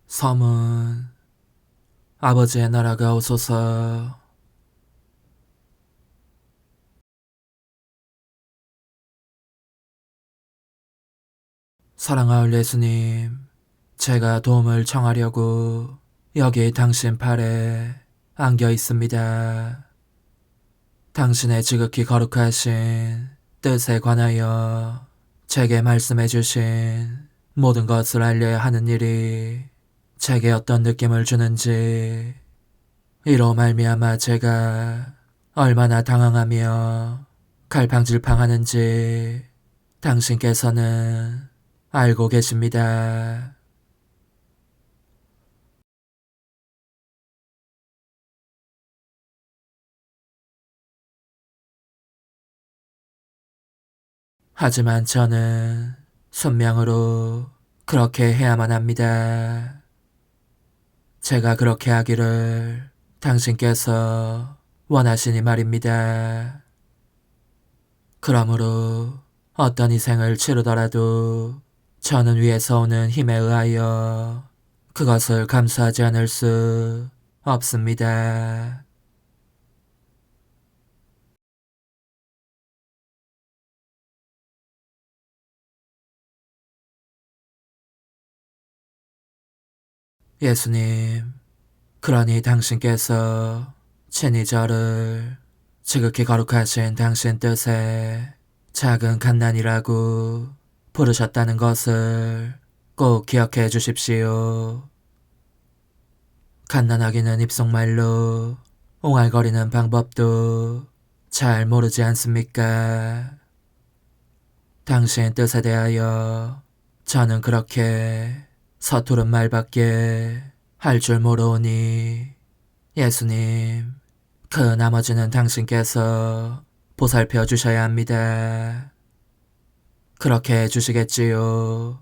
서문. 아버지의 나라가 오소서. 사랑하올 예수님, 제가 도움을 청하려고 여기 당신 팔에 안겨 있습니다. 당신의 지극히 거룩하신 뜻에 관하여 제게 말씀해 주신 모든 것을 알려야 하는 일이 제게 어떤 느낌을 주는지, 이로 말미암아 제가 얼마나 당황하며 갈팡질팡하는지 당신께서는 알고 계십니다. 하지만 저는 순명으로 그렇게 해야만 합니다. 제가 그렇게 하기를 당신께서 원하시니 말입니다. 그러므로 어떤 희생을 치르더라도 저는 위에서 오는 힘에 의하여 그것을 감수하지 않을 수 없습니다. 예수님, 그러니 당신께서 친히 저를 지극히 거룩하신 당신 뜻에 작은 갓난이라고 부르셨다는 것을 꼭 기억해 주십시오. 갓난아기는 입속말로 옹알거리는 방법도 잘 모르지 않습니까? 당신 뜻에 대하여 저는 그렇게 서투른 말밖에 할 줄 모르오니 예수님, 그 나머지는 당신께서 보살펴 주셔야 합니다. 그렇게 해주시겠지요.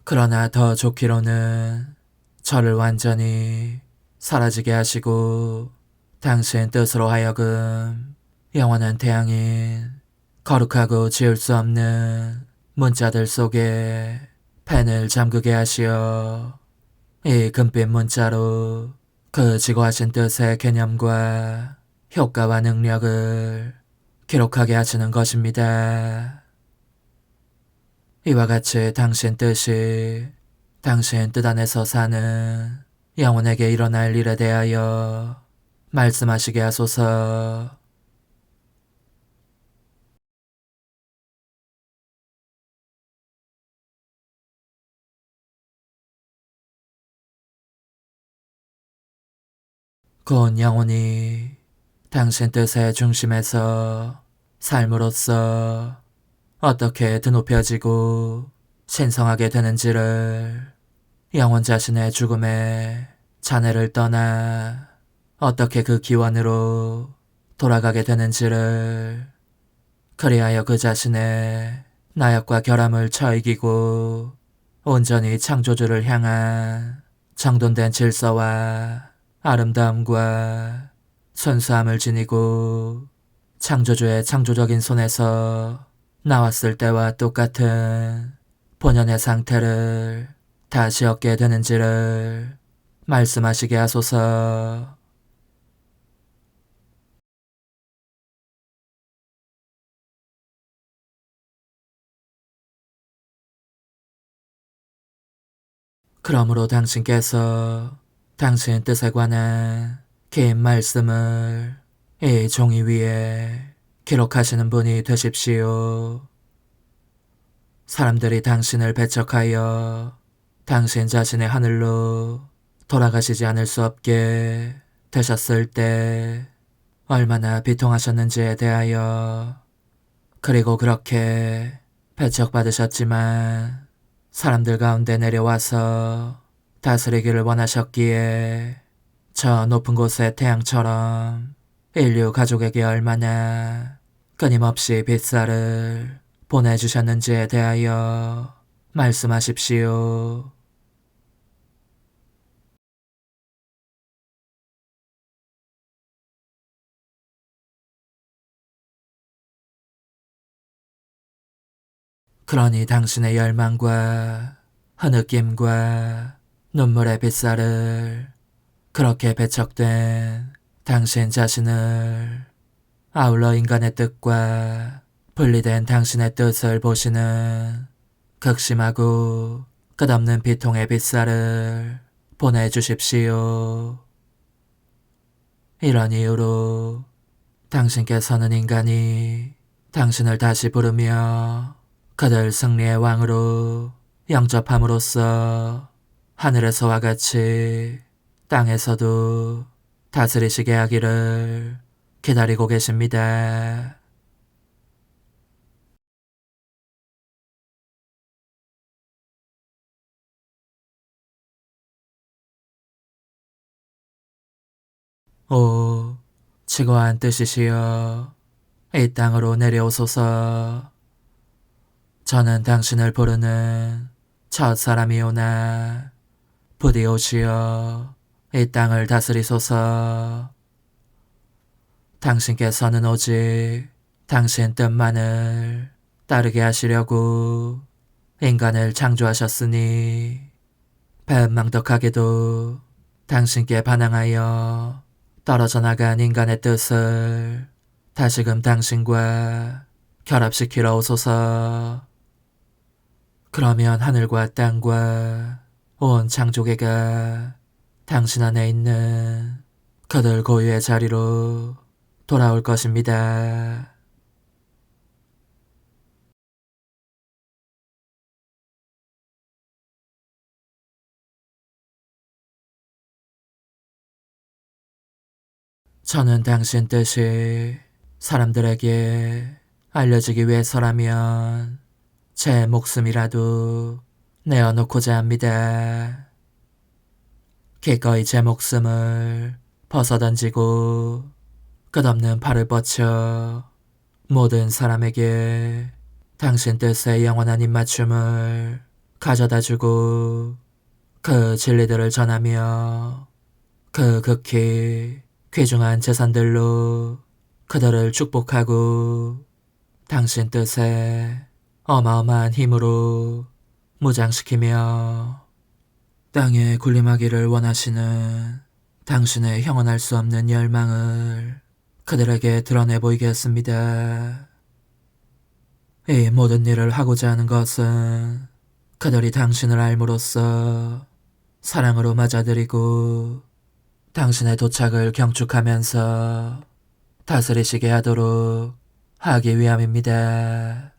그러나 더 좋기로는 저를 완전히 사라지게 하시고 당신 뜻으로 하여금 영원한 태양인 거룩하고 지울 수 없는 문자들 속에 펜을 잠그게 하시어 이 금빛 문자로 그 지고하신 뜻의 개념과 효과와 능력을 기록하게 하시는 것입니다. 이와 같이 당신 뜻이 당신 뜻 안에서 사는 영혼에게 일어날 일에 대하여 말씀하시게 하소서. 곧 영혼이 당신 뜻의 중심에서 삶으로써 어떻게 드높여지고 신성하게 되는지를, 영혼 자신의 죽음에 잔해를 떠나 어떻게 그 기원으로 돌아가게 되는지를, 그리하여 그 자신의 나약과 결함을 처이기고 온전히 창조주를 향한 정돈된 질서와 아름다움과 순수함을 지니고 창조주의 창조적인 손에서 나왔을 때와 똑같은 본연의 상태를 다시 얻게 되는지를 말씀하시게 하소서. 그러므로 당신께서 당신 뜻에 관한 긴 말씀을 이 종이 위에 기록하시는 분이 되십시오. 사람들이 당신을 배척하여 당신 자신의 하늘로 돌아가시지 않을 수 없게 되셨을 때 얼마나 비통하셨는지에 대하여, 그리고 그렇게 배척받으셨지만 사람들 가운데 내려와서 다스리기를 원하셨기에 저 높은 곳의 태양처럼 인류 가족에게 얼마나 끊임없이 빛살을 보내주셨는지에 대하여 말씀하십시오. 그러니 당신의 열망과 흐느낌과 눈물의 빗살을, 그렇게 배척된 당신 자신을, 아울러 인간의 뜻과 분리된 당신의 뜻을 보시는 극심하고 끝없는 비통의 빗살을 보내주십시오. 이런 이유로 당신께서는 인간이 당신을 다시 부르며 그들 승리의 왕으로 영접함으로써 하늘에서와 같이 땅에서도 다스리시게 하기를 기다리고 계십니다. 오, 지고한 뜻이시여, 이 땅으로 내려오소서. 저는 당신을 부르는 첫 사람이오나 부디 오시어 이 땅을 다스리소서. 당신께서는 오직 당신 뜻만을 따르게 하시려고 인간을 창조하셨으니 배은망덕하게도 당신께 반항하여 떨어져 나간 인간의 뜻을 다시금 당신과 결합시키러 오소서. 그러면 하늘과 땅과 온 창조계가 당신 안에 있는 그들 고유의 자리로 돌아올 것입니다. 저는 당신 뜻이 사람들에게 알려지기 위해서라면 제 목숨이라도 내어놓고자 합니다. 기꺼이 제 목숨을 벗어던지고 끝없는 팔을 뻗쳐 모든 사람에게 당신 뜻의 영원한 입맞춤을 가져다주고 그 진리들을 전하며 그 극히 귀중한 재산들로 그들을 축복하고 당신 뜻에 어마어마한 힘으로 무장시키며 땅에 군림하기를 원하시는 당신의 형언할 수 없는 열망을 그들에게 드러내 보이겠습니다. 이 모든 일을 하고자 하는 것은 그들이 당신을 알므로써 사랑으로 맞아들이고 당신의 도착을 경축하면서 다스리시게 하도록 하기 위함입니다.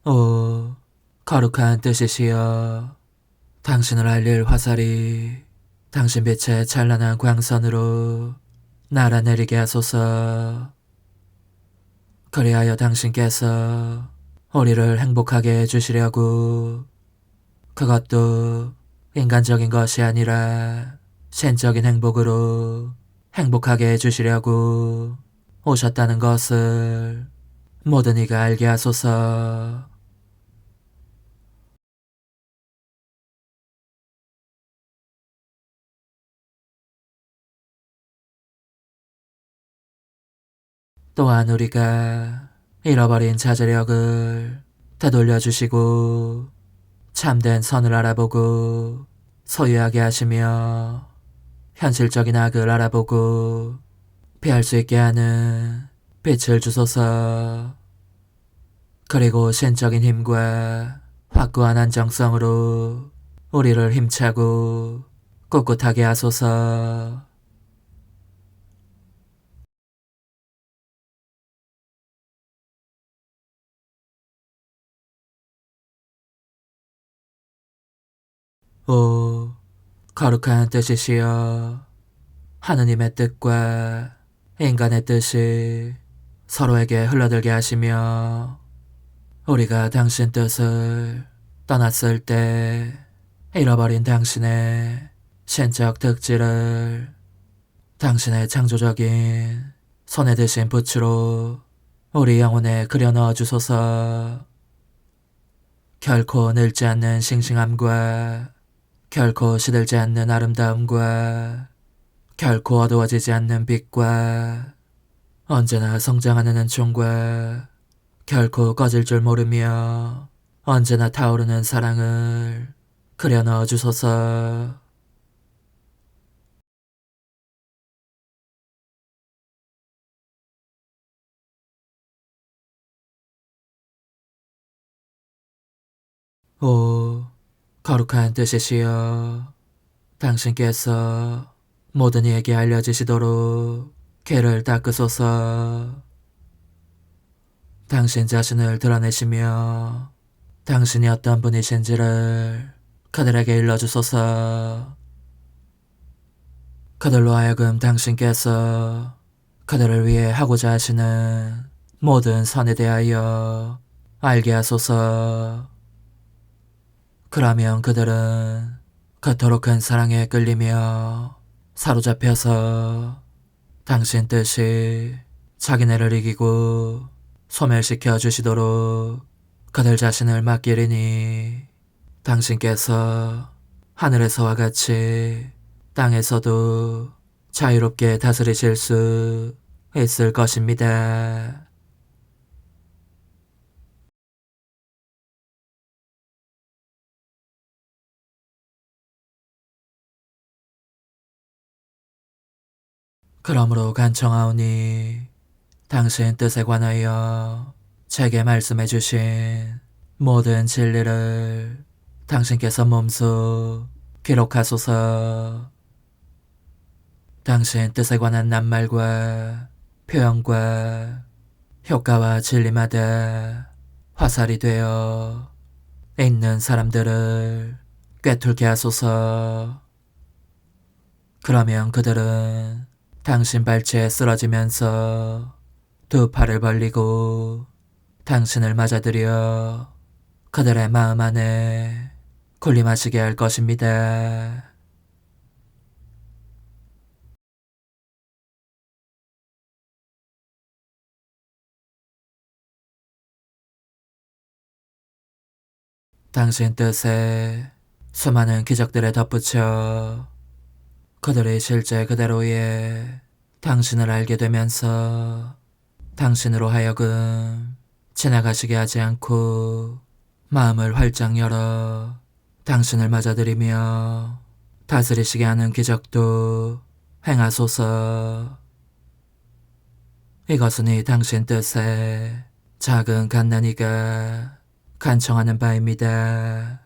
오, 거룩한 뜻이시여, 당신을 알릴 화살이 당신 빛의 찬란한 광선으로 날아내리게 하소서. 그리하여 당신께서 우리를 행복하게 해주시려고, 그것도 인간적인 것이 아니라 신적인 행복으로 행복하게 해주시려고 오셨다는 것을 모든 이가 알게 하소서. 또한 우리가 잃어버린 자제력을 되돌려주시고 참된 선을 알아보고 소유하게 하시며 현실적인 악을 알아보고 피할 수 있게 하는 빛을 주소서. 그리고 신적인 힘과 확고한 안정성으로 우리를 힘차고 꿋꿋하게 하소서. 오, 거룩한 뜻이시여, 하느님의 뜻과 인간의 뜻이 서로에게 흘러들게 하시며 우리가 당신 뜻을 떠났을 때 잃어버린 당신의 신적 특질을 당신의 창조적인 손에 드신 붓으로 우리 영혼에 그려 넣어 주소서. 결코 늙지 않는 싱싱함과 결코 시들지 않는 아름다움과 결코 어두워지지 않는 빛과 언제나 성장하는 은총과 결코 꺼질 줄 모르며 언제나 타오르는 사랑을 그려 넣어주소서. 오, 거룩한 뜻이시여, 당신께서 모든 이에게 알려지시도록 괴를 닦으소서. 당신 자신을 드러내시며 당신이 어떤 분이신지를 그들에게 일러주소서. 그들로 하여금 당신께서 그들을 위해 하고자 하시는 모든 선에 대하여 알게 하소서. 그러면 그들은 그토록 큰 사랑에 끌리며 사로잡혀서 당신 뜻이 자기네를 이기고 소멸시켜 주시도록 그들 자신을 맡기리니 당신께서 하늘에서와 같이 땅에서도 자유롭게 다스리실 수 있을 것입니다. 그러므로 간청하오니 당신 뜻에 관하여 제게 말씀해 주신 모든 진리를 당신께서 몸소 기록하소서. 당신 뜻에 관한 낱말과 표현과 효과와 진리마다 화살이 되어 있는 사람들을 꿰뚫게 하소서. 그러면 그들은 당신 발치에 쓰러지면서 두 팔을 벌리고 당신을 맞아들여 그들의 마음 안에 군림하시게 할 것입니다. 당신 뜻에 수많은 기적들에 덧붙여 그들이 실제 그대로의 당신을 알게 되면서 당신으로 하여금 지나가시게 하지 않고 마음을 활짝 열어 당신을 맞아들이며 다스리시게 하는 기적도 행하소서. 이것은 이 당신 뜻에 작은 갓난이가 간청하는 바입니다.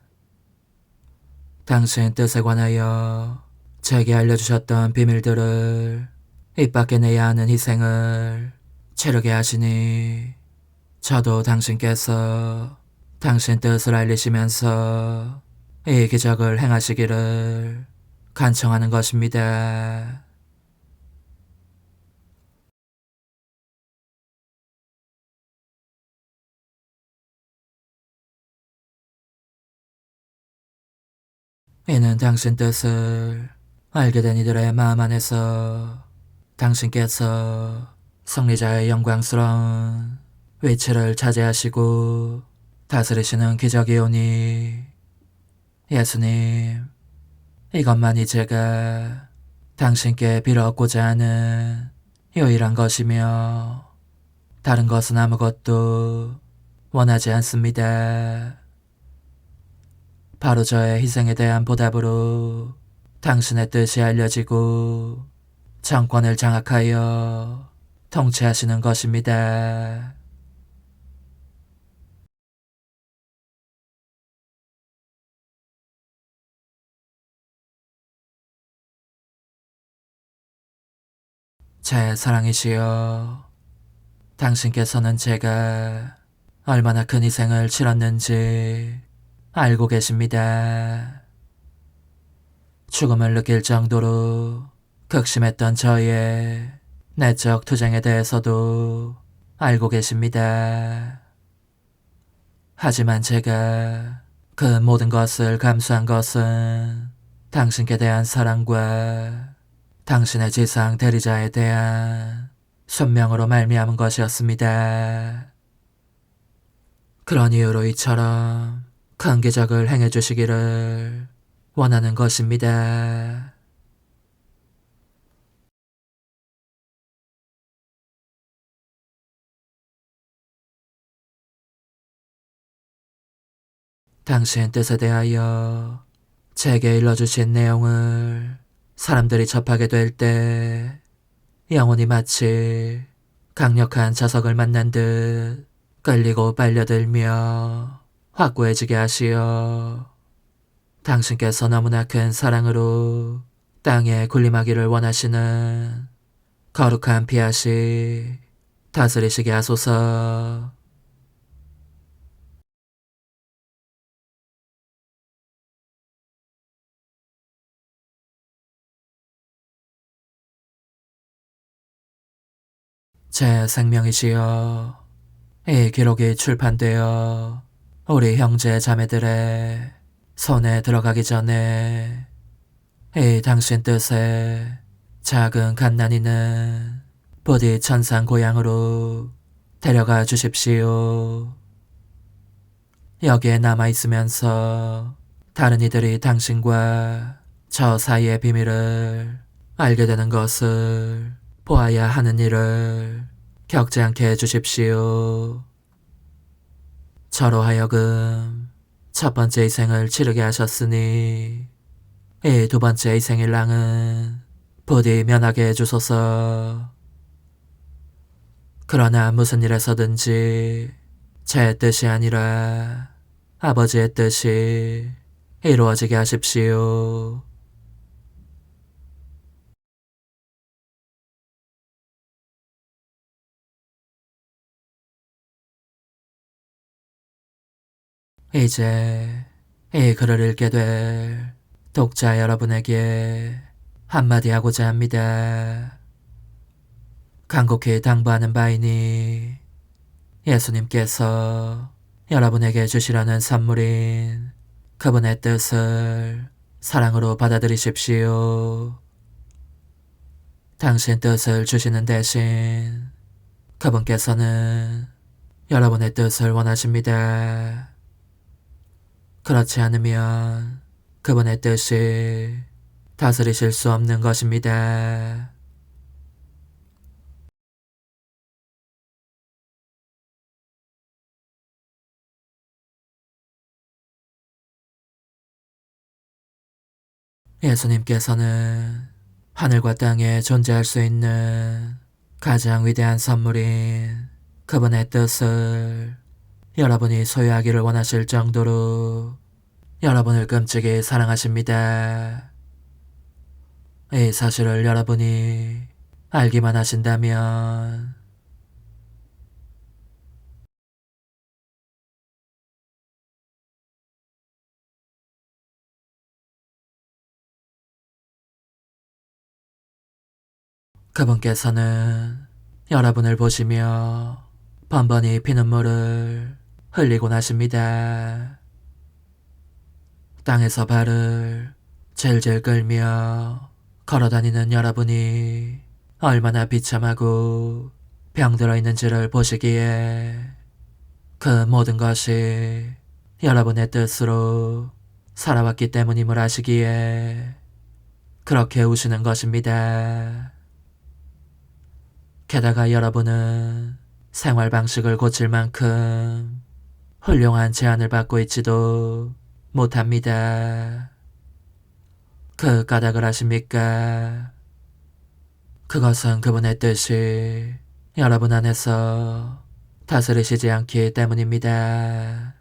당신 뜻에 관하여 제게 알려주셨던 비밀들을 입 밖에 내야 하는 희생을 치르게 하시니 저도 당신께서 당신 뜻을 알리시면서 이 기적을 행하시기를 간청하는 것입니다. 이는 당신 뜻을 알게 된 이들의 마음 안에서 당신께서 승리자의 영광스러운 위치를 차지하시고 다스리시는 기적이오니 예수님, 이것만이 제가 당신께 빌어얻고자 하는 유일한 것이며 다른 것은 아무것도 원하지 않습니다. 바로 저의 희생에 대한 보답으로 당신의 뜻이 알려지고 정권을 장악하여 통치하시는 것입니다. 제 사랑이시여, 당신께서는 제가 얼마나 큰 희생을 치렀는지 알고 계십니다. 죽음을 느낄 정도로 극심했던 저의 내적 투쟁에 대해서도 알고 계십니다. 하지만 제가 그 모든 것을 감수한 것은 당신께 대한 사랑과 당신의 지상 대리자에 대한 순명으로 말미암은 것이었습니다. 그런 이유로 이처럼 큰 기적을 행해 주시기를 원하는 것입니다. 당신 뜻에 대하여 제게 일러주신 내용을 사람들이 접하게 될 때 영혼이 마치 강력한 자석을 만난 듯 끌리고 빨려들며 확고해지게 하시어 당신께서 너무나 큰 사랑으로 땅에 군림하기를 원하시는 거룩한 피앗이 다스리시게 하소서. 제 생명이시여, 이 기록이 출판되어 우리 형제 자매들의 손에 들어가기 전에 이 당신 뜻에 작은 갓난이는 부디 천상 고향으로 데려가 주십시오. 여기에 남아있으면서 다른 이들이 당신과 저 사이의 비밀을 알게 되는 것을 보아야 하는 일을 겪지 않게 해주십시오. 저로 하여금 첫 번째 희생을 치르게 하셨으니 이 두 번째 희생일 랑은 부디 면하게 해주소서. 그러나 무슨 일에서든지 제 뜻이 아니라 아버지의 뜻이 이루어지게 하십시오. 이제 이 글을 읽게 될 독자 여러분에게 한마디 하고자 합니다. 간곡히 당부하는 바이니 예수님께서 여러분에게 주시려는 선물인 그분의 뜻을 사랑으로 받아들이십시오. 당신 뜻을 주시는 대신 그분께서는 여러분의 뜻을 원하십니다. 그렇지 않으면 그분의 뜻이 다스리실 수 없는 것입니다. 예수님께서는 하늘과 땅에 존재할 수 있는 가장 위대한 선물인 그분의 뜻을 여러분이 소유하기를 원하실 정도로 여러분을 끔찍이 사랑하십니다. 이 사실을 여러분이 알기만 하신다면 그분께서는 여러분을 보시며 번번이 피눈물을 흘리곤 하십니다. 땅에서 발을 질질 끌며 걸어다니는 여러분이 얼마나 비참하고 병들어 있는지를 보시기에 그 모든 것이 여러분의 뜻으로 살아왔기 때문임을 아시기에 그렇게 우시는 것입니다. 게다가 여러분은 생활 방식을 고칠 만큼 훌륭한 제안을 받고 있지도 못합니다. 그 까닭을 아십니까? 그것은 그분의 뜻이 여러분 안에서 다스리시지 않기 때문입니다.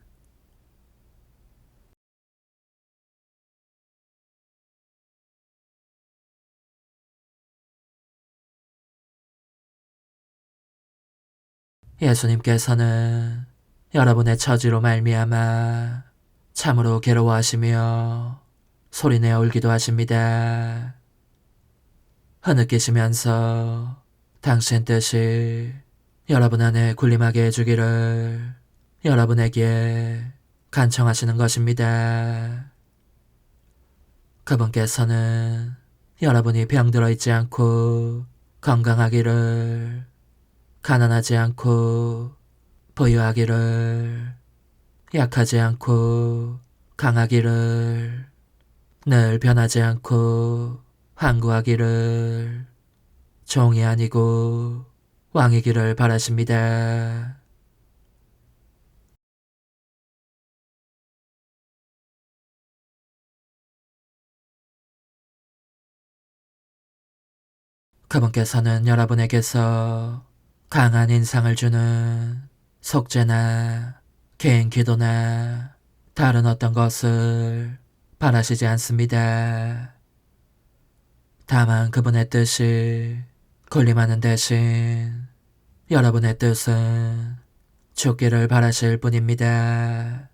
예수님께서는 여러분의 처지로 말미암아 참으로 괴로워하시며 소리내어 울기도 하십니다. 흐느끼시면서 당신 뜻이 여러분 안에 군림하게 해주기를 여러분에게 간청하시는 것입니다. 그분께서는 여러분이 병들어 있지 않고 건강하기를, 가난하지 않고 부유하기를, 약하지 않고 강하기를, 늘 변하지 않고 항구하기를 종이 아니고 왕이기를 바라십니다. 그분께서는 여러분에게서 강한 인상을 주는 속죄나 개인 기도나 다른 어떤 것을 바라시지 않습니다. 다만 그분의 뜻이 군림하는 대신 여러분의 뜻은 죽기를 바라실 뿐입니다.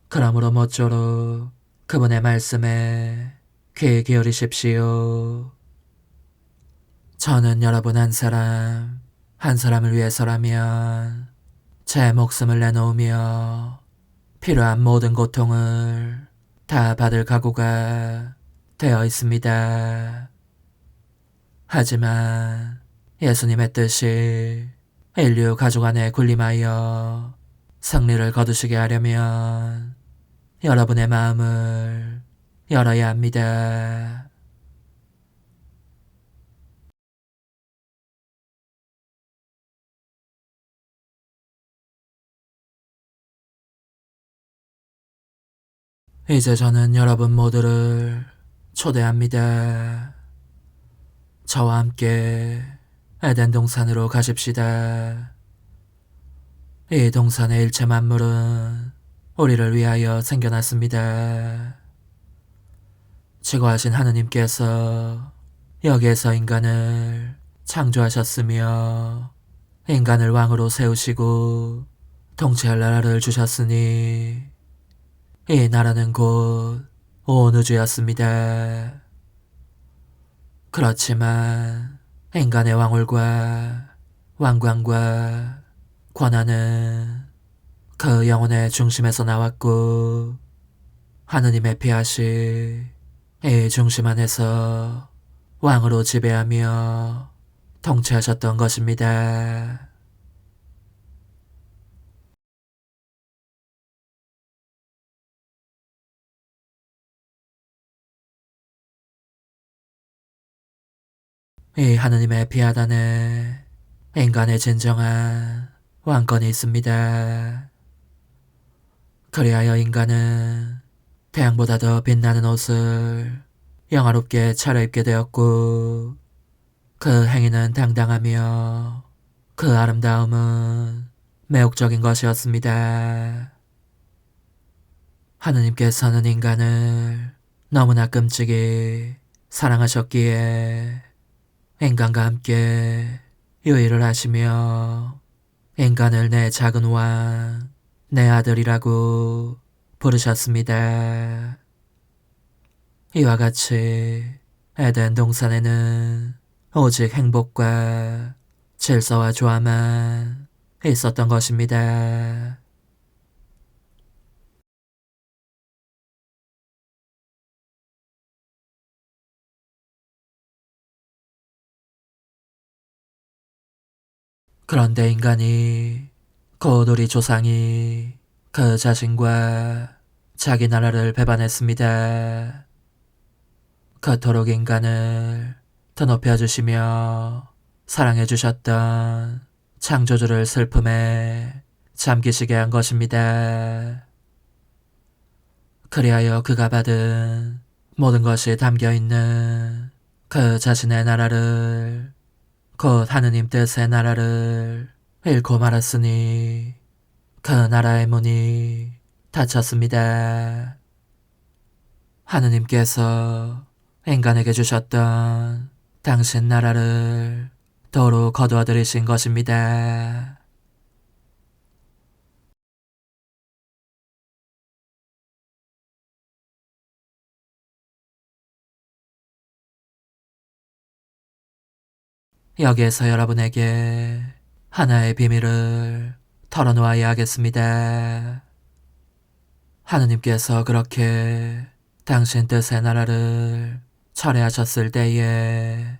그러므로 모쪼록 그분의 말씀에 귀 기울이십시오. 저는 여러분 한 사람을 위해서라면 제 목숨을 내놓으며 필요한 모든 고통을 다 받을 각오가 되어 있습니다. 하지만 예수님의 뜻이 인류 가족 안에 군림하여 승리를 거두시게 하려면 여러분의 마음을 열어야 합니다. 이제 저는 여러분 모두를 초대합니다. 저와 함께 에덴 동산으로 가십시다. 이 동산의 일체 만물은 우리를 위하여 생겨났습니다. 지구하신 하느님께서 여기에서 인간을 창조하셨으며 인간을 왕으로 세우시고 통치할 나라를 주셨으니 이 나라는 곧 온 우주였습니다. 그렇지만 인간의 왕울과 왕관과 권한은 그 영혼의 중심에서 나왔고 하느님의 피하시 이 중심 안에서 왕으로 지배하며 통치하셨던 것입니다. 이 하느님의 피하단에 인간의 진정한 왕권이 있습니다. 그리하여 인간은 태양보다 더 빛나는 옷을 영화롭게 차려입게 되었고 그 행위는 당당하며 그 아름다움은 매혹적인 것이었습니다. 하느님께서는 인간을 너무나 끔찍이 사랑하셨기에 인간과 함께 유일을 하시며 인간을 내 작은 왕, 내 아들이라고 부르셨습니다. 이와 같이 에덴 동산에는 오직 행복과 질서와 조화만 있었던 것입니다. 그런데 인간이 곧 우리 조상이 그 자신과 자기 나라를 배반했습니다. 그토록 인간을 드높여 주시며 사랑해 주셨던 창조주를 슬픔에 잠기시게 한 것입니다. 그리하여 그가 받은 모든 것이 담겨있는 그 자신의 나라를 곧 하느님 뜻의 나라를 잃고 말았으니 그 나라의 문이 닫혔습니다. 하느님께서 인간에게 주셨던 당신 나라를 도로 거두어들이신 것입니다. 여기에서 여러분에게 하나의 비밀을 털어놓아야 하겠습니다. 하느님께서 그렇게 당신 뜻의 나라를 철회하셨을 때에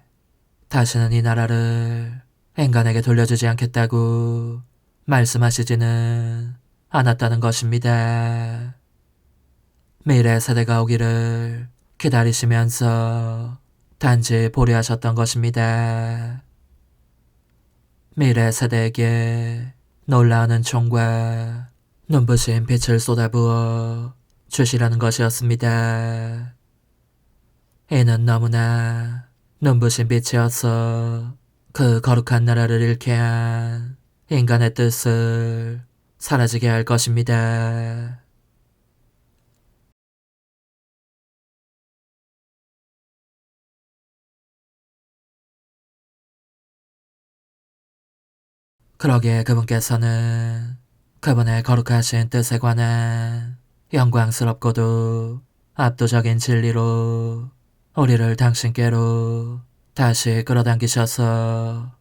다시는 이 나라를 인간에게 돌려주지 않겠다고 말씀하시지는 않았다는 것입니다. 미래 세대가 오기를 기다리시면서 단지 보류하셨던 것입니다. 미래 세대에게 놀라운 은총과 눈부신 빛을 쏟아부어 주시라는 것이었습니다. 이는 너무나 눈부신 빛이어서 그 거룩한 나라를 잃게 한 인간의 뜻을 사라지게 할 것입니다. 그러기에 그분께서는 그분의 거룩하신 뜻에 관한 영광스럽고도 압도적인 진리로 우리를 당신께로 다시 끌어당기셔서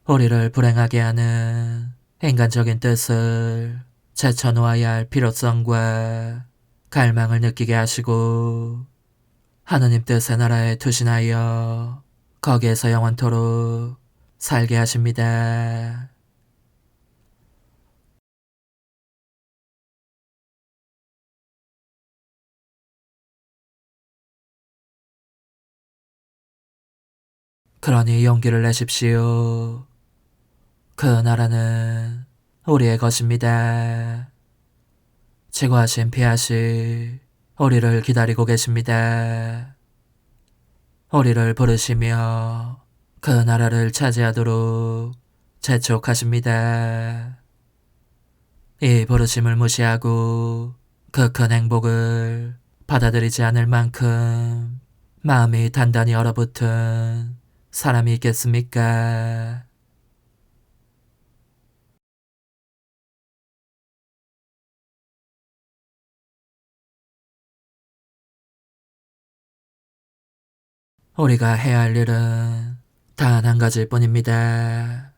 우리를 불행하게 하는 인간적인 뜻을 제쳐놓아야 할 필요성과 갈망을 느끼게 하시고 하느님 뜻의 나라에 투신하여 거기에서 영원토록 살게 하십니다. 그러니 용기를 내십시오. 그 나라는 우리의 것입니다. 지구하신 피하시 우리를 기다리고 계십니다. 우리를 부르시며 그 나라를 차지하도록 재촉하십니다. 이 부르심을 무시하고 그 큰 행복을 받아들이지 않을 만큼 마음이 단단히 얼어붙은 사람이 있겠습니까? 우리가 해야 할 일은 단 한 가지일 뿐입니다.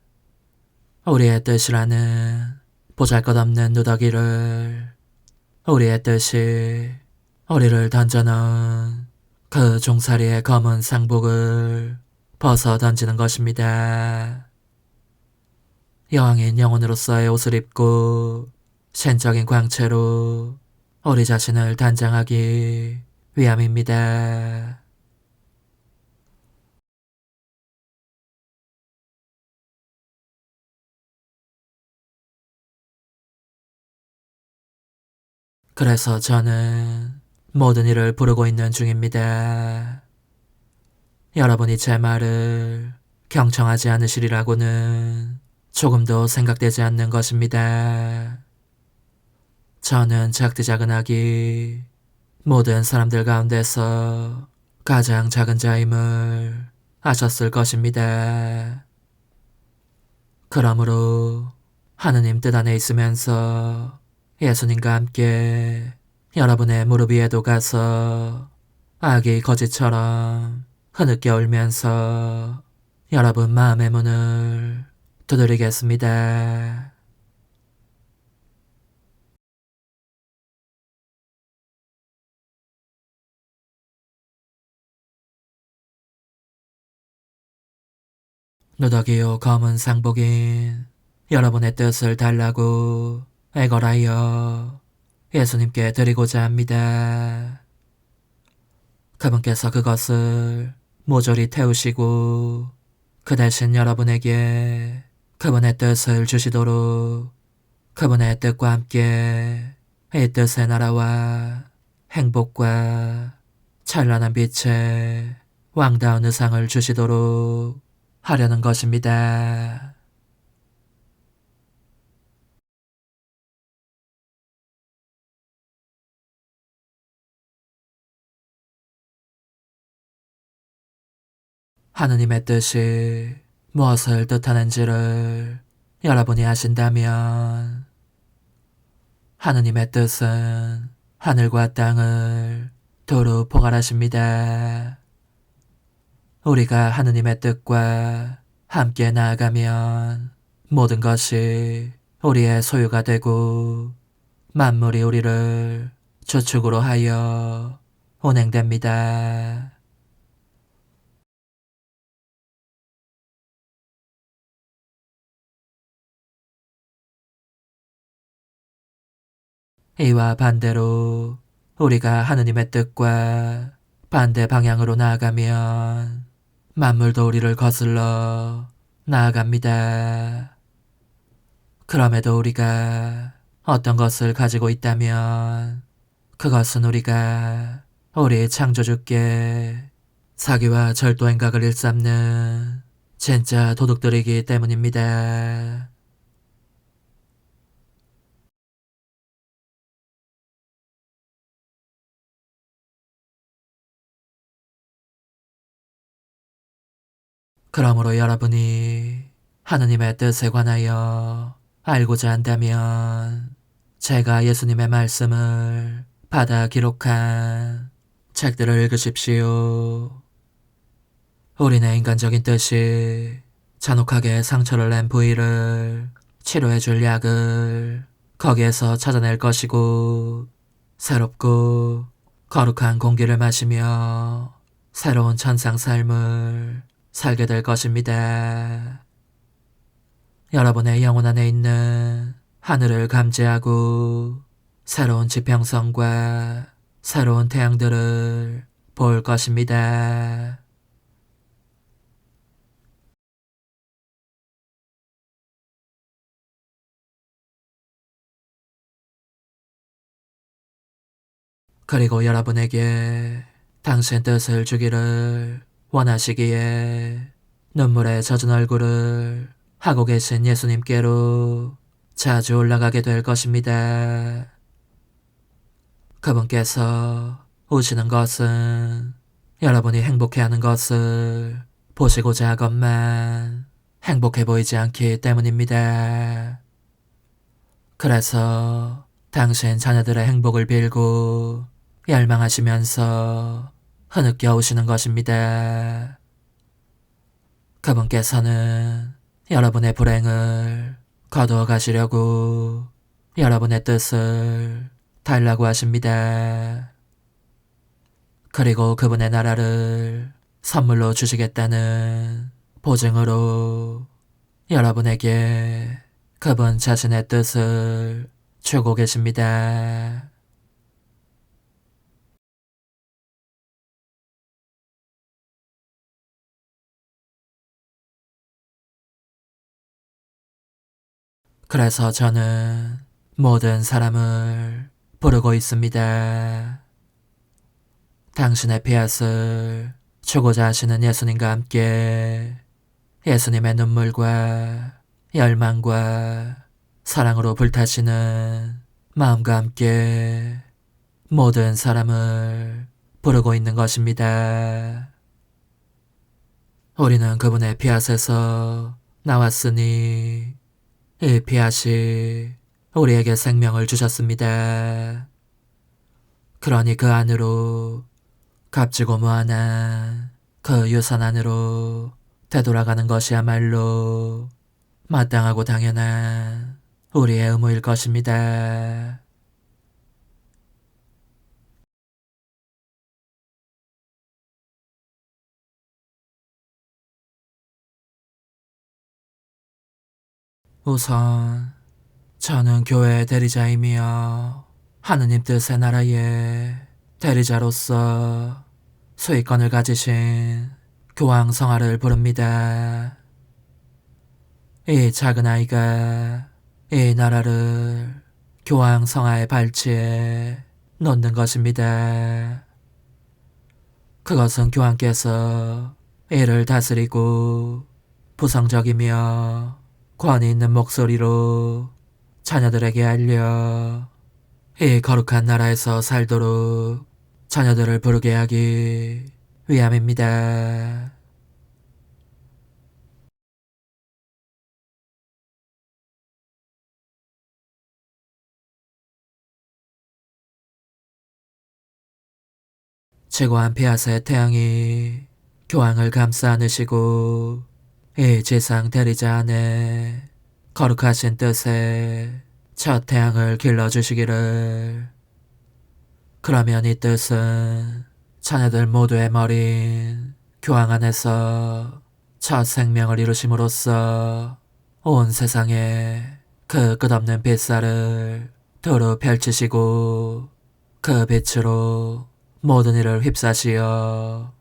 우리의 뜻이라는 보잘것없는 누더기를 우리의 뜻이 우리를 던져넣은 그 종살이의 검은 상복을 벗어 던지는 것입니다. 여왕인 영혼으로서의 옷을 입고 신적인 광채로 우리 자신을 단장하기 위함입니다. 그래서 저는 모든 일을 부르고 있는 중입니다. 여러분이 제 말을 경청하지 않으시리라고는 조금도 생각되지 않는 것입니다. 저는 작디작은하기 모든 사람들 가운데서 가장 작은 자임을 아셨을 것입니다. 그러므로 하느님 뜻 안에 있으면서 예수님과 함께 여러분의 무릎 위에도 가서 아기 거지처럼 흐느껴 울면서 여러분 마음의 문을 두드리겠습니다. 누더기요 검은 상복인 여러분의 뜻을 달라고 애걸하여 예수님께 드리고자 합니다. 그분께서 그것을 모조리 태우시고 그 대신 여러분에게 그분의 뜻을 주시도록 그분의 뜻과 함께 이 뜻의 나라와 행복과 찬란한 빛의 왕다운 의상을 주시도록 하려는 것입니다. 하느님의 뜻이 무엇을 뜻하는지를 여러분이 아신다면 하느님의 뜻은 하늘과 땅을 두루 포괄하십니다. 우리가 하느님의 뜻과 함께 나아가면 모든 것이 우리의 소유가 되고 만물이 우리를 주축으로 하여 운행됩니다. 이와 반대로 우리가 하느님의 뜻과 반대 방향으로 나아가면 만물도 우리를 거슬러 나아갑니다. 그럼에도 우리가 어떤 것을 가지고 있다면 그것은 우리가 우리 창조주께 사기와 절도 행각을 일삼는 진짜 도둑들이기 때문입니다. 그러므로 여러분이 하느님의 뜻에 관하여 알고자 한다면 제가 예수님의 말씀을 받아 기록한 책들을 읽으십시오. 우리네 인간적인 뜻이 잔혹하게 상처를 낸 부위를 치료해줄 약을 거기에서 찾아낼 것이고, 새롭고 거룩한 공기를 마시며 새로운 천상 삶을 살게 될 것입니다. 여러분의 영혼 안에 있는 하늘을 감지하고 새로운 지평선과 새로운 태양들을 볼 것입니다. 그리고 여러분에게 당신 뜻을 주기를 원하시기에 눈물에 젖은 얼굴을 하고 계신 예수님께로 자주 올라가게 될 것입니다. 그분께서 오시는 것은 여러분이 행복해하는 것을 보시고자 하건만 행복해 보이지 않기 때문입니다. 그래서 당신 자녀들의 행복을 빌고 열망하시면서 흐느껴 오시는 것입니다. 그분께서는 여러분의 불행을 거두어 가시려고 여러분의 뜻을 달라고 하십니다. 그리고 그분의 나라를 선물로 주시겠다는 보증으로 여러분에게 그분 자신의 뜻을 주고 계십니다. 그래서 저는 모든 사람을 부르고 있습니다. 당신의 피앗을 주고자 하시는 예수님과 함께 예수님의 눈물과 열망과 사랑으로 불타시는 마음과 함께 모든 사람을 부르고 있는 것입니다. 우리는 그분의 피앗에서 나왔으니 이 피앗이 우리에게 생명을 주셨습니다. 그러니 그 안으로 값지고 무한한 그 유산 안으로 되돌아가는 것이야말로 마땅하고 당연한 우리의 의무일 것입니다. 우선 저는 교회의 대리자이며 하느님 뜻의 나라의 대리자로서 소유권을 가지신 교황 성하를 부릅니다. 이 작은 아이가 이 나라를 교황 성하의 발치에 놓는 것입니다. 그것은 교황께서 이를 다스리고 부성적이며 권위 있는 목소리로 자녀들에게 알려 이 거룩한 나라에서 살도록 자녀들을 부르게 하기 위함입니다. 지고한 피앗의 태양이 교황을 감싸 안으시고 이 지상 대리자 안에 거룩하신 뜻에 첫 태양을 길러주시기를. 그러면 이 뜻은 자녀들 모두의 머리인 교황 안에서 첫 생명을 이루심으로써 온 세상에 그 끝없는 빛살을 두루 펼치시고 그 빛으로 모든 일을 휩싸시어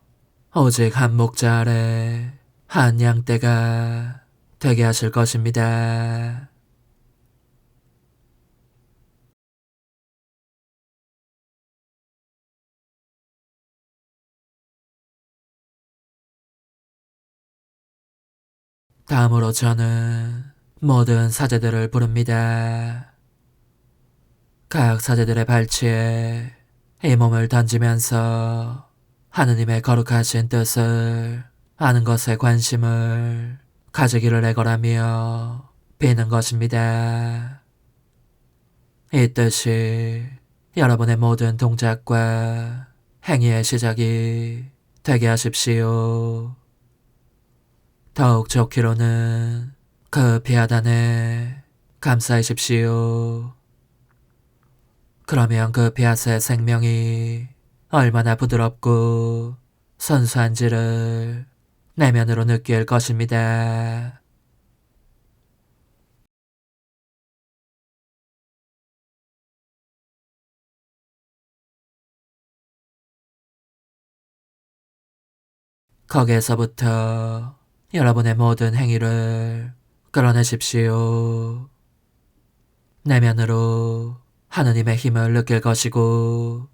오직 한 목자 아래 한 양떼가 되게 하실 것입니다. 다음으로 저는 모든 사제들을 부릅니다. 각 사제들의 발치에 이 몸을 던지면서 하느님의 거룩하신 뜻을 아는 것에 관심을 가지기를 애걸하며 비는 것입니다. 이 뜻이 여러분의 모든 동작과 행위의 시작이 되게 하십시오. 더욱 좋기로는 그 비아단에 감사하십시오. 그러면 그 비앗의 생명이 얼마나 부드럽고 선수한지를 내면으로 느낄 것입니다. 거기에서부터 여러분의 모든 행위를 끌어내십시오. 내면으로 하느님의 힘을 느낄 것이고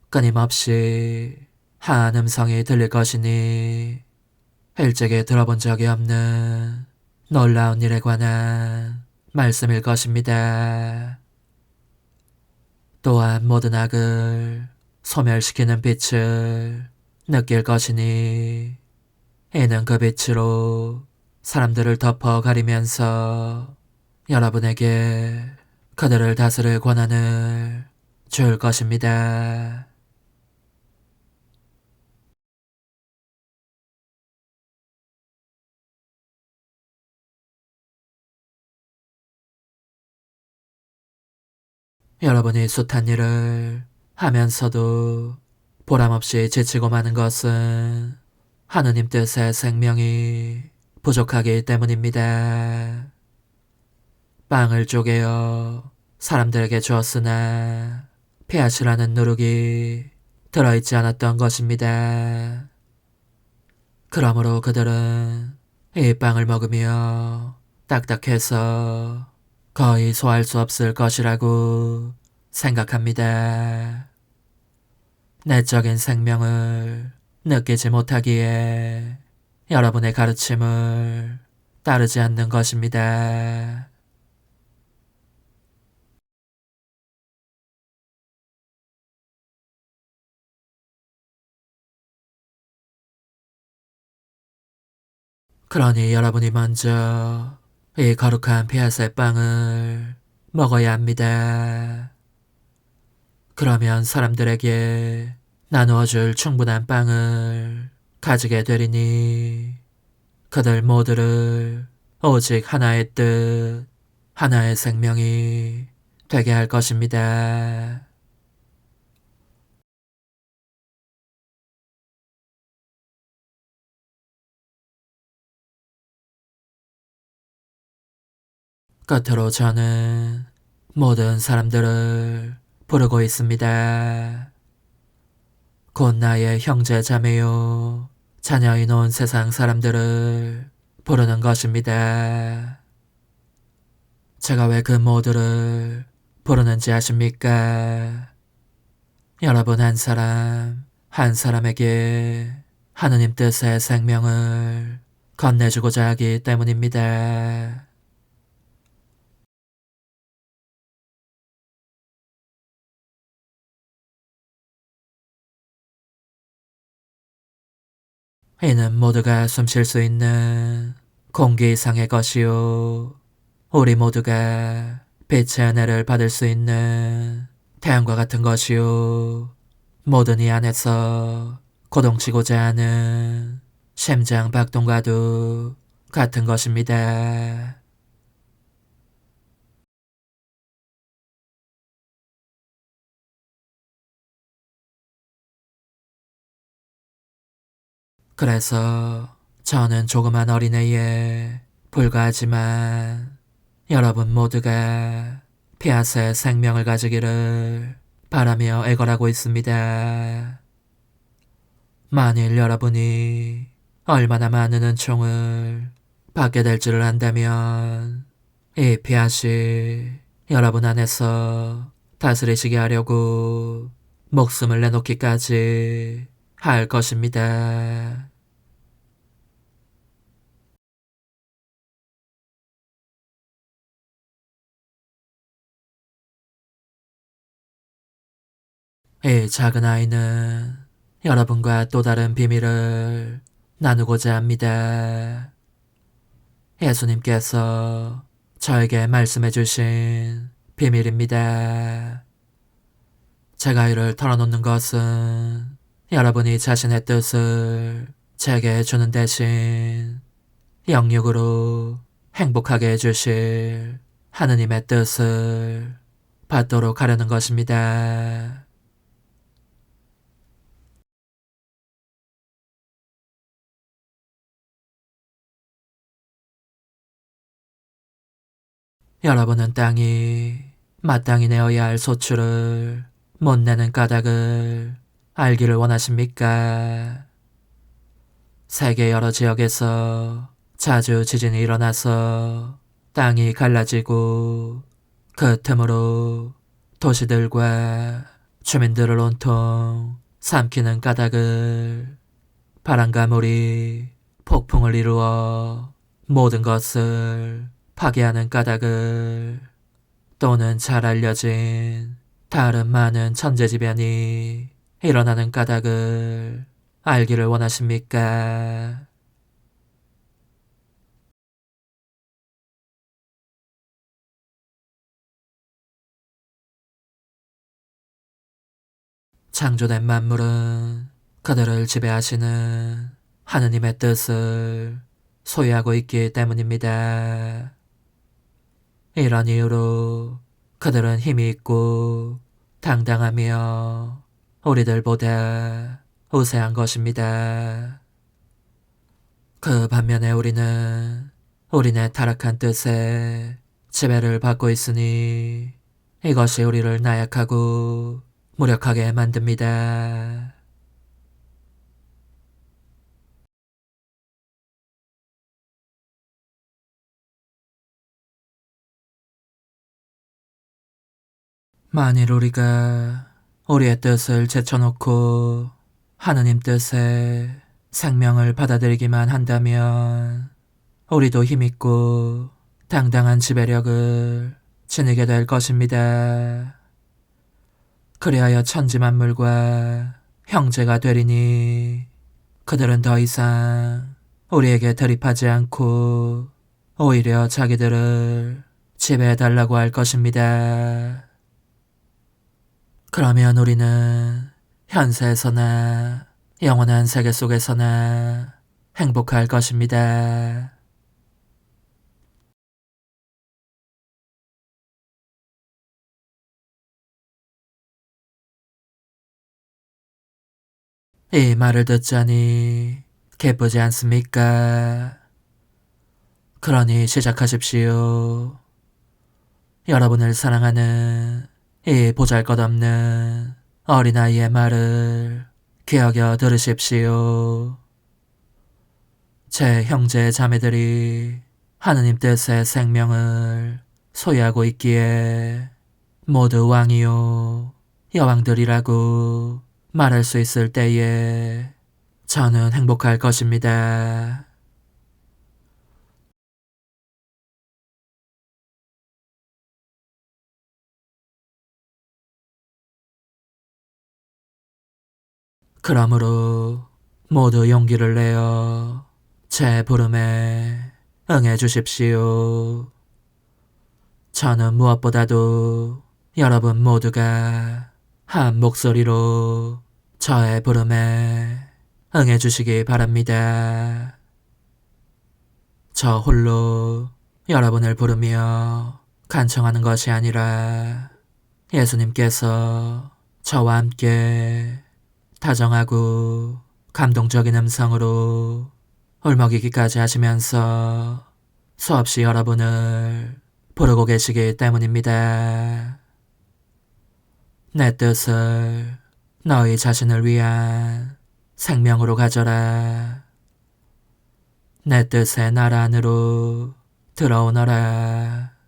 끊임없이 한 음성이 들릴 것이니 일찍이 들어본 적이 없는 놀라운 일에 관한 말씀일 것입니다. 또한 모든 악을 소멸시키는 빛을 느낄 것이니 이는 그 빛으로 사람들을 덮어 가리면서 여러분에게 그들을 다스릴 권한을 줄 것입니다. 여러분이 숱한 일을 하면서도 보람없이 지치고 마는 것은 하느님 뜻의 생명이 부족하기 때문입니다. 빵을 쪼개어 사람들에게 주었으나 폐하시라는 누룩이 들어있지 않았던 것입니다. 그러므로 그들은 이 빵을 먹으며 딱딱해서 거의 소화할 수 없을 것이라고 생각합니다. 내적인 생명을 느끼지 못하기에 여러분의 가르침을 따르지 않는 것입니다. 그러니 여러분이 먼저 이 거룩한 폐하새 빵을 먹어야 합니다. 그러면 사람들에게 나누어줄 충분한 빵을 가지게 되리니 그들 모두를 오직 하나의 뜻, 하나의 생명이 되게 할 것입니다. 끝으로 저는 모든 사람들을 부르고 있습니다. 곧 나의 형제 자매요 자녀인 온 세상 사람들을 부르는 것입니다. 제가 왜 그 모두를 부르는지 아십니까? 여러분 한 사람 한 사람에게 하느님 뜻의 생명을 건네주고자 하기 때문입니다. 이는 모두가 숨쉴 수 있는 공기 이상의 것이요 우리 모두가 빛의 은혜를 받을 수 있는 태양과 같은 것이요 모든 이 안에서 고동치고자 하는 심장 박동과도 같은 것입니다. 그래서 저는 조그만 어린애에 불과하지만 여러분 모두가 폐하새 생명을 가지기를 바라며 애걸하고 있습니다. 만일 여러분이 얼마나 많은 은총을 받게 될 줄을 안다면 이 폐하씨 여러분 안에서 다스리시게 하려고 목숨을 내놓기까지 할 것입니다. 이 작은 아이는 여러분과 또 다른 비밀을 나누고자 합니다. 예수님께서 저에게 말씀해 주신 비밀입니다. 제가 이를 털어놓는 것은 여러분이 자신의 뜻을 제게 주는 대신 영육으로 행복하게 해주실 하느님의 뜻을 받도록 하려는 것입니다. 여러분은 땅이 마땅히 내어야 할 소출을 못 내는 까닭을 알기를 원하십니까? 세계 여러 지역에서 자주 지진이 일어나서 땅이 갈라지고 그 틈으로 도시들과 주민들을 온통 삼키는 까닭을 바람과 물이 폭풍을 이루어 모든 것을 파괴하는 까닭을 또는 잘 알려진 다른 많은 천재지변이 일어나는 까닭을 알기를 원하십니까? 창조된 만물은 그들을 지배하시는 하느님의 뜻을 소유하고 있기 때문입니다. 이런 이유로 그들은 힘이 있고 당당하며 우리들보다 우세한 것입니다. 그 반면에 우리는 우리네 타락한 뜻에 지배를 받고 있으니 이것이 우리를 나약하고 무력하게 만듭니다. 만일 우리가 우리의 뜻을 제쳐놓고 하느님 뜻에 생명을 받아들이기만 한다면 우리도 힘있고 당당한 지배력을 지니게 될 것입니다. 그리하여 천지만물과 형제가 되리니 그들은 더 이상 우리에게 대립하지 않고 오히려 자기들을 지배해달라고 할 것입니다. 그러면 우리는 현세에서나 영원한 세계 속에서나 행복할 것입니다. 이 말을 듣자니 기쁘지 않습니까? 그러니 시작하십시오. 여러분을 사랑하는 이 보잘것없는 어린아이의 말을 귀여겨 들으십시오. 제 형제 자매들이 하느님 뜻의 생명을 소유하고 있기에 모두 왕이요 여왕들이라고 말할 수 있을 때에 저는 행복할 것입니다. 그러므로 모두 용기를 내어 제 부름에 응해 주십시오. 저는 무엇보다도 여러분 모두가 한 목소리로 저의 부름에 응해 주시기 바랍니다. 저 홀로 여러분을 부르며 간청하는 것이 아니라 예수님께서 저와 함께 다정하고 감동적인 음성으로 울먹이기까지 하시면서 수없이 여러분을 부르고 계시기 때문입니다. 내 뜻을 너희 자신을 위한 생명으로 가져라. 내 뜻의 나라 안으로 들어오너라.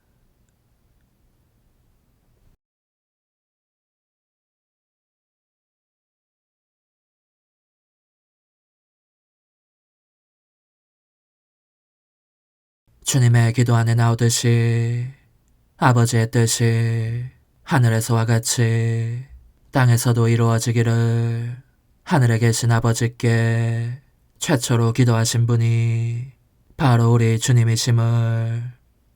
주님의 기도 안에 나오듯이 아버지의 뜻이 하늘에서와 같이 땅에서도 이루어지기를 하늘에 계신 아버지께 최초로 기도하신 분이 바로 우리 주님이심을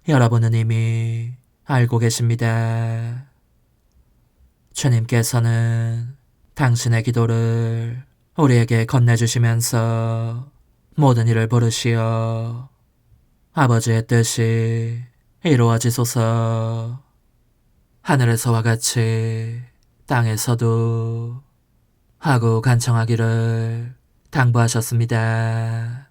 여러분은 이미 알고 계십니다. 주님께서는 당신의 기도를 우리에게 건네주시면서 모든 일을 부르시어 아버지의 뜻이 이루어지소서. 하늘에서와 같이 땅에서도 하고 간청하기를 당부하셨습니다.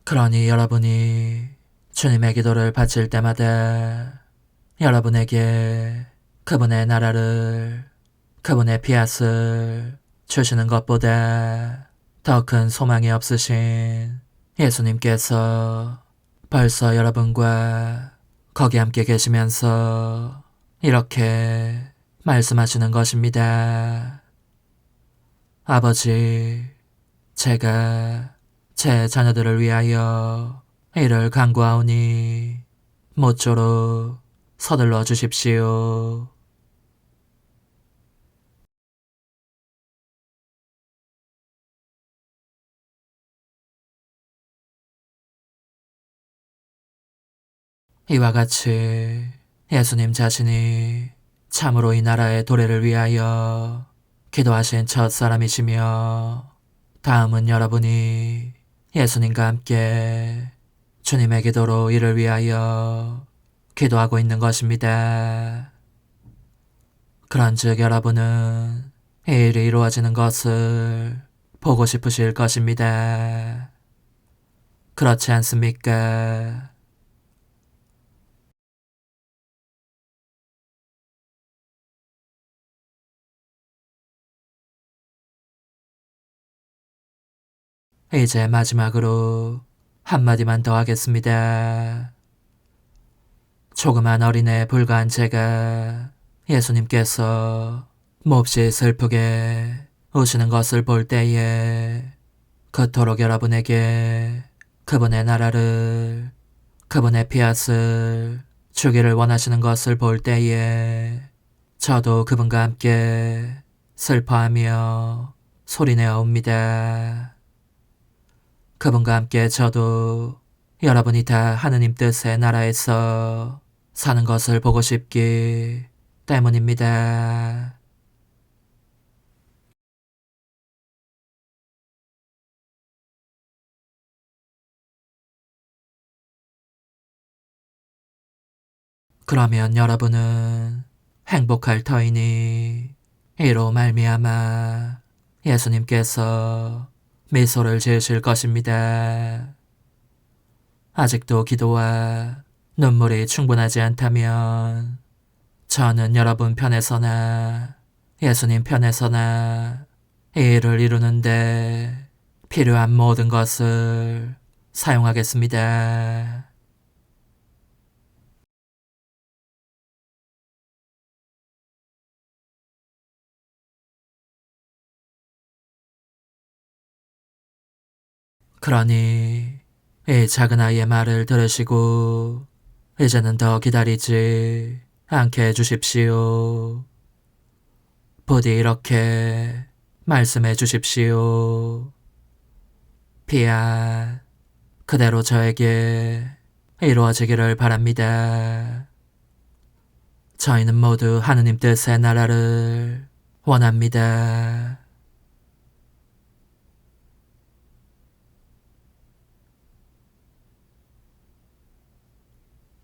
그러니 여러분이 주님의 기도를 바칠 때마다 여러분에게 그분의 나라를, 그분의 피앗을 주시는 것보다 더 큰 소망이 없으신 예수님께서 벌써 여러분과 거기 함께 계시면서 이렇게 말씀하시는 것입니다. 아버지, 제가 제 자녀들을 위하여 이를 간구하오니 모쪼록 서둘러 주십시오. 이와 같이 예수님 자신이 참으로 이 나라의 도래를 위하여 기도하신 첫 사람이시며, 다음은 여러분이 예수님과 함께 주님의 기도로 이를 위하여 기도하고 있는 것입니다. 그런즉 여러분은 이 일이 이루어지는 것을 보고 싶으실 것입니다. 그렇지 않습니까? 이제 마지막으로 한마디만 더 하겠습니다. 조그만 어린애 불과한 제가 예수님께서 몹시 슬프게 우시는 것을 볼 때에 그토록 여러분에게 그분의 나라를, 그분의 피앗을 주기를 원하시는 것을 볼 때에 저도 그분과 함께 슬퍼하며 소리내어 옵니다. 그분과 함께 저도 여러분이 다 하느님 뜻의 나라에서 사는 것을 보고 싶기 때문입니다. 그러면 여러분은 행복할 터이니 이로 말미암아 예수님께서 미소를 지으실 것입니다. 아직도 기도와 눈물이 충분하지 않다면 저는 여러분 편에서나 예수님 편에서나 이 일을 이루는데 필요한 모든 것을 사용하겠습니다. 그러니 이 작은 아이의 말을 들으시고 이제는 더 기다리지 않게 해주십시오. 부디 이렇게 말씀해 주십시오. 피앗, 그대로 저에게 이루어지기를 바랍니다. 저희는 모두 하느님 뜻의 나라를 원합니다.